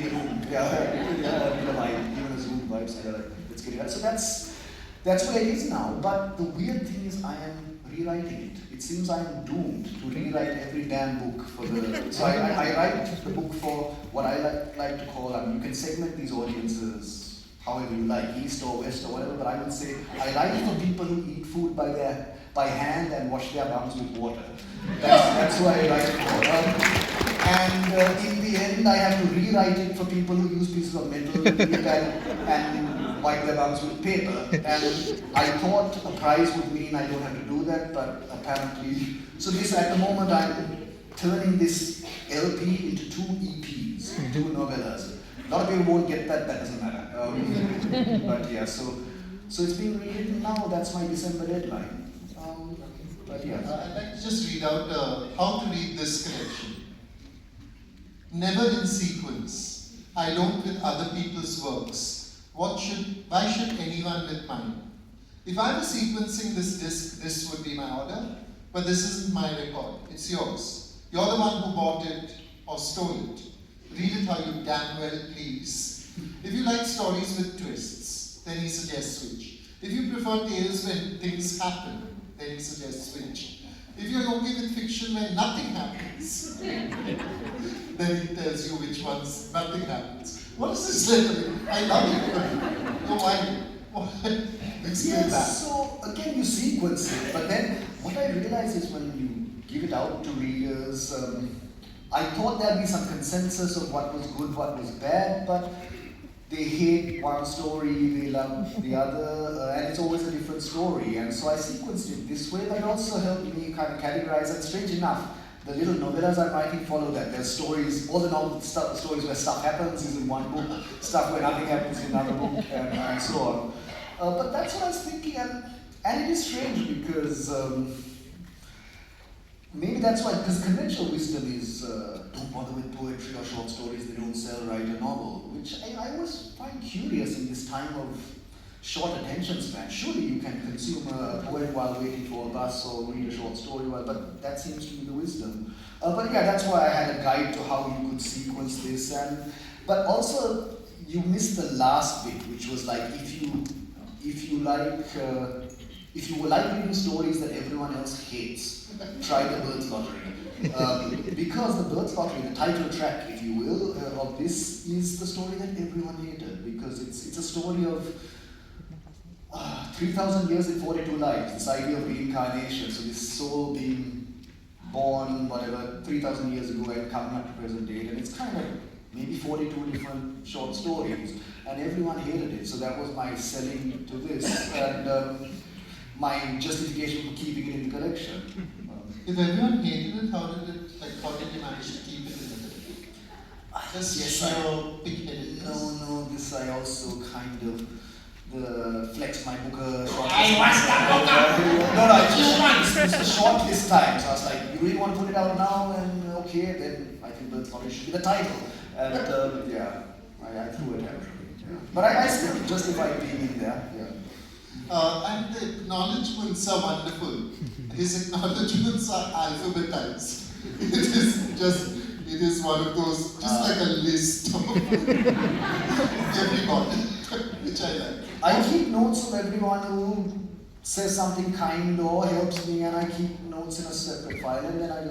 in the room. Even a Zoom vibe, so let's get it out. So that's where it is now. But the weird thing is I am rewriting it. It seems I'm doomed to rewrite every damn book for the... So I write the book for what I like to call, you can segment these audiences however you like, East or West or whatever, but I would say I write for people who eat food by hand and wash their bums with water. That's who I write for. And in the end, I have to rewrite it for people who use pieces of metal and wipe their bums with paper. And I thought a prize would mean I don't have to do that, but apparently... So this, at the moment, I'm turning this LP into 2 EPs, 2 novellas. A lot of people won't get that doesn't matter. But yeah, so it's being rewritten now, that's my December deadline. But yeah. I'd like to just read out how to read this collection. Never in sequence. I don't with other people's works. Why should anyone with mine? If I were sequencing this disc, this would be my order, but this isn't my record, it's yours. You're the one who bought it or stole it. Read it how you damn well please. If you like stories with twists, then he suggests switch. If you prefer tales when things happen, then he suggests switch. If you're okay with fiction when nothing happens, then he tells you which ones nothing happens. What is this letter? I love it. No, why? Explain that. So again, you sequence it, but then what I realize is when you give it out to readers, I thought there'd be some consensus of what was good, what was bad, but they hate one story, they love the other, and it's always a different story. And so I sequenced it this way, but it also helped me kind of categorize. And strange enough, the little novellas I'm writing follow that. There's stories, all the stories where stuff happens is in one book, stuff where nothing happens in another book, and so on. But that's what I was thinking, and it is strange because maybe that's why, because conventional wisdom is don't bother with poetry or short stories, they don't sell, write a novel, which I always find curious in this time of short attention span. Surely you can consume a poem while waiting for a bus or read a short story, but that seems to be the wisdom. But yeah, that's why I had a guide to how you could sequence this, but also you missed the last bit, which was like if you were like reading stories that everyone else hates, try the Birth Lottery. Because the Birth Lottery, the title track, if you will, of this is the story that everyone hated, because it's a story of 3,000 years in 42 lives, this idea of reincarnation, so this soul being born, whatever, 3,000 years ago and coming up to present date, and it's kind of maybe 42 different short stories, and everyone hated it, so that was my selling to this, and my justification for keeping it in the collection. If everyone hated it, how did you manage to keep it in the collection? Big-headedness. No, this I also kind of flex my book it's the short list time, so I was like, you really want to put it out now, and okay, then I think Birth Lottery should be the title. And yeah, I threw it out. Yeah. But I still justify being in there. Yeah. And the acknowledgements are wonderful. His acknowledgements are alphabetized. It is one of those, just like a list of everybody, which I like. I keep notes of everyone who says something kind or helps me, and I keep notes in a separate file, and then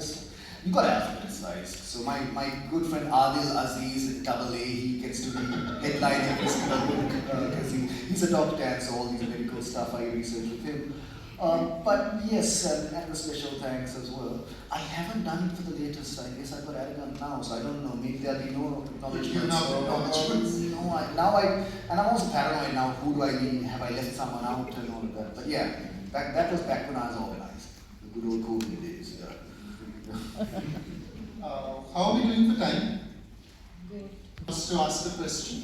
you got alphabetized. So my good friend Adil Aziz, AA, he gets to be headline every single book, because he's a doctor, and so all these medical stuff I research with him. But yes, and a special thanks as well. I haven't done it for the latest, I guess I got arrogant now, so I don't know, maybe there'll be no acknowledgements. And I'm also paranoid now, who do I mean, have I left someone out and all of that. But yeah, that was back when I was organized, the good old COVID days. Yeah. How are we doing for time? Just to ask the question.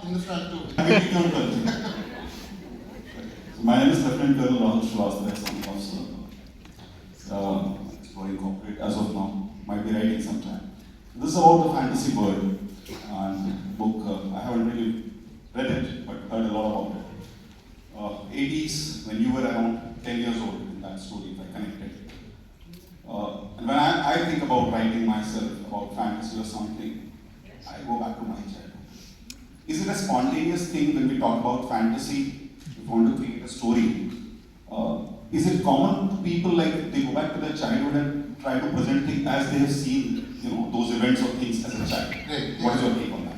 In the front too. My name is Lieutenant Colonel Rahul Srivastava, exploring corporate as of now, might be writing sometime. This is about the fantasy world and book. I haven't really read it, but heard a lot about it. 80s, when you were around 10 years old in that story, if I connected. And when I think about writing myself about fantasy or something, I go back to my childhood. Is it a spontaneous thing when we talk about fantasy? If you want to create a story, is it common to people like they go back to their childhood and try to present things as they have seen, those events or things as a child? Right. What is your take on that?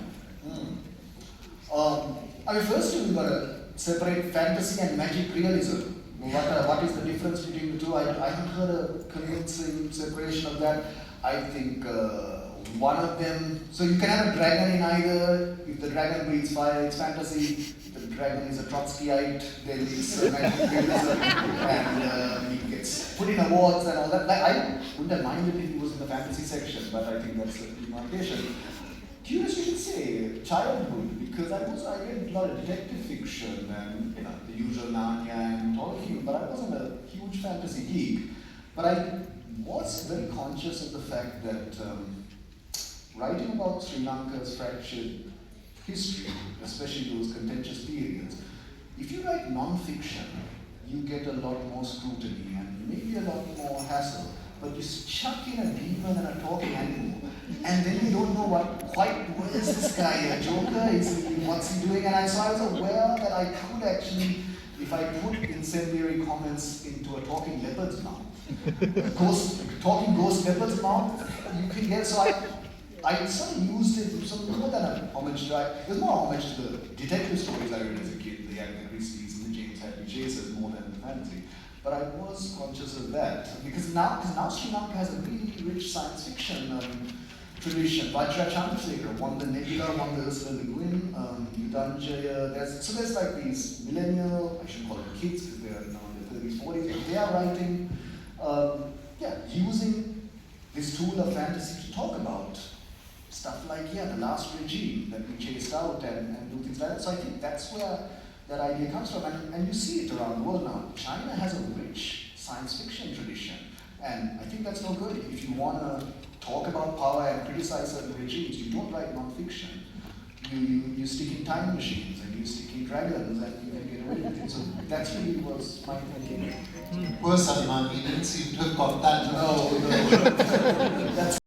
First we've got to separate fantasy and magic realism. What is the difference between the two? I haven't heard a convincing separation of that. I think one of them, so you can have a dragon in either. If the dragon breathes fire, it's fantasy. If the dragon is a Trotskyite, then it's magic realism. And he gets put in awards and all that. I wouldn't have minded if he was in the fantasy section, but I think that's a demarcation. Curious you should say childhood, because I read a lot of detective fiction and the usual Narnia and Tolkien, but I wasn't a huge fantasy geek. But I was very conscious of the fact that writing about Sri Lanka's fractured history, especially those contentious periods, if you write non-fiction, you get a lot more scrutiny and maybe a lot more hassle. But you chuck in a demon and a talking animal, and then you don't know where is this guy, a joker? What's he doing? And so I was aware that I could actually, if I put incendiary comments into a talking leopard's mouth, talking ghost leopard's mouth, you can get, so I sort of used it some more than a homage to, there's more homage to the detective stories I read as a kid, the Agatha Christie's and the James Hadley Chasers more than the fantasy. But I was conscious of that because now Sri Lanka has a really rich science fiction tradition. Vajra Chandrasekhar won the Nebula, won the Ursula Le Guin, Udanjaya. There's like these millennial, I shouldn't call them kids because they're now in their 30s, 40s, but they are writing, using this tool of fantasy to talk about stuff like, the last regime that we chased out and do things like that. So I think that's where that idea comes from, and you see it around the world now. China has a rich science fiction tradition, and I think that's no good. If you want to talk about power and criticize certain regimes, you don't write non-fiction. You stick in time machines, and you stick in dragons, and you can get away with it. So that's really was my thinking. Poor Salman, he didn't seem to have got that. No. That's